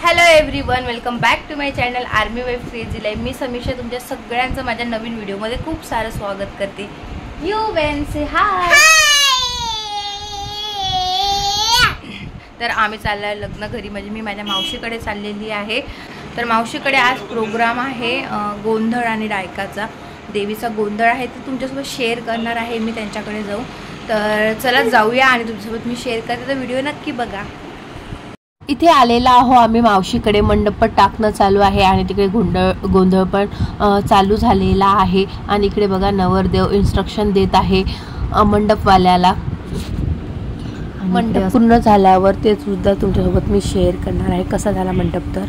Hello everyone, welcome back to my channel army wife crazy life. मी समीक्षा तुमच्या सगळ्यांचं माझ्या नवीन व्हिडिओमध्ये खूप सारं स्वागत करते। You when say hi. तर आम्ही चाललोय लग्न घरी, म्हणजे मी माझ्या मावशीकडे चाललेली आहे। तर मावशीकडे आज प्रोग्राम आहे गोंधळ आणि डायकाचा, देवीचा गोंधळ आहे, ते तुमच्यासोबत शेअर करणार आहे मी त्यांच्याकडे जाऊ। तर चला जाऊया आणि तुमच्यासोबत मी शेअर करते, तर व्हिडिओ नक्की बघा। इथे आलेला आहो आम्ही मावशीकडे, मंडप टाकणं चालू आहे आणि तिकडे गोंधळ पण चालू झालेला आहे। आणि इकडे बघा नवरदेव इन्स्ट्रक्शन देत आहे मंडपवाल्याला। मंडप पूर्ण झाल्यावर ते सुद्धा तुमच्यासोबत मी शेअर करणार आहे, कसा झाला मंडप तर।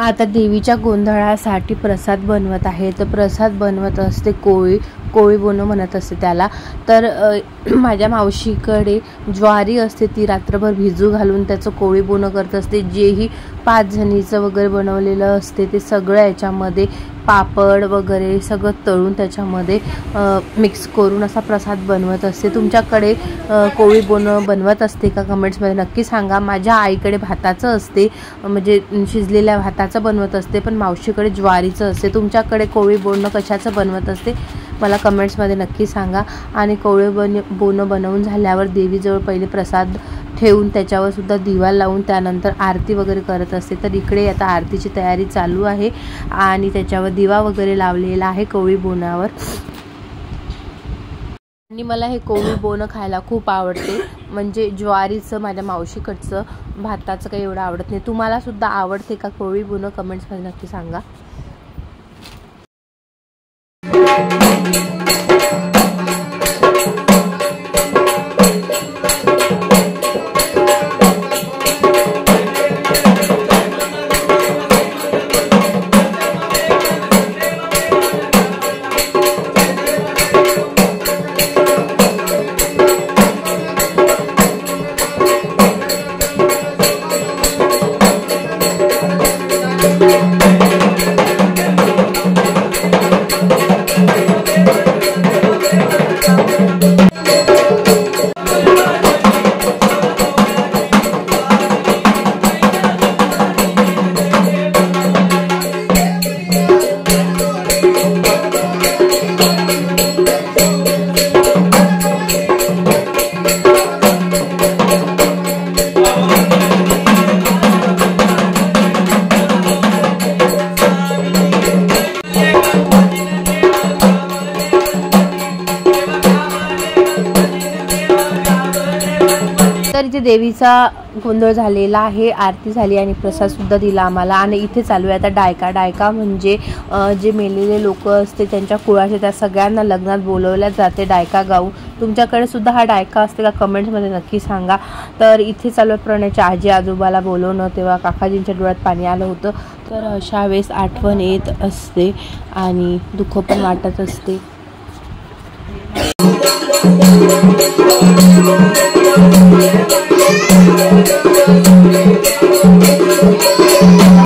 आता देवीच्या गोंधळासाठी प्रसाद बनवत आहे. तर प्रसाद बनवत असते कोळी बोनं म्हणत असते त्याला. तर माझ्या मावशीकडे ज्वारी असते ती रात्रभर भिजू घालून त्याचं कोळी बोनं करत असते. जेही 5 जणीचं वगैरे बनवलेलं असते ते सगळं याच्यामध्ये पापड वगैरे सगळं तळून त्याच्यामध्ये मिक्स करून असा प्रसाद बनवत असते. तुमच्याकडे कोळी बोनं बनवत असते का कमेंट्समध्ये नक्की सांगा. माझ्या आईकडे भाताचं असते, म्हणजे शिजलेल्या भाताचं बनवत असते, पण मावशीकडे ज्वारीचं असते. तुमच्याकडे कोळी बोनं कशाचं बनवत असते मला कमेंट्समध्ये नक्की सांगा. आणि कोळी बोनं बनवून झाल्यावर देवीजवळ पहिले प्रसाद ठेवून त्याच्यावर सुद्धा दिवा लावून त्यानंतर आरती वगैरे करत असते. तर इकडे आता आरतीची तयारी चालू आहे आणि त्याच्यावर दिवा वगैरे लावलेला आहे कोळी बोनावर. आणि मला हे कोळी बोनं खायला खूप आवडते. म्हणजे ज्वारीचं माझ्या मावशीकडचं, भाताचं काही एवढं आवडत नाही. तुम्हाला सुद्धा आवडते का कोळी बोनं कमेंट्समध्ये नक्की सांगा. तर इथे देवीचा गोंधळ झालेला आहे, आरती झाली आणि प्रसाद सुद्धा दिला आम्हाला. आणि इथे चालू आहे आता डायका म्हणजे जे मेलेले लोक असते त्यांच्या कुळाचे, त्या सगळ्यांना लग्नात बोलवल्या जाते डायका गाऊन. तुमच्याकडे सुद्धा हा डायका असते का कमेंट्समध्ये नक्की सांगा. तर इथे चालू आहे प्रणयच्या आजी आजोबाला बोलवणं, तेव्हा काकाजींच्या डोळ्यात पाणी आलं होतं. तर अशा वेळेस आठवण येत असते आणि दुःख पण वाटत असते.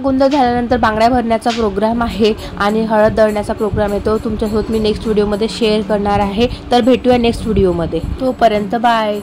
गोंधळ झाल्यानंतर बांगड्या भरण्याचा प्रोग्राम आहे आणि हळद दळण्याचा प्रोग्राम आहे. तो तुमच्यासोबत मी नेक्स्ट व्हिडिओमध्ये शेअर करणार आहे. तर भेटूया नेक्स्ट व्हिडिओमध्ये. तोपर्यंत बाय.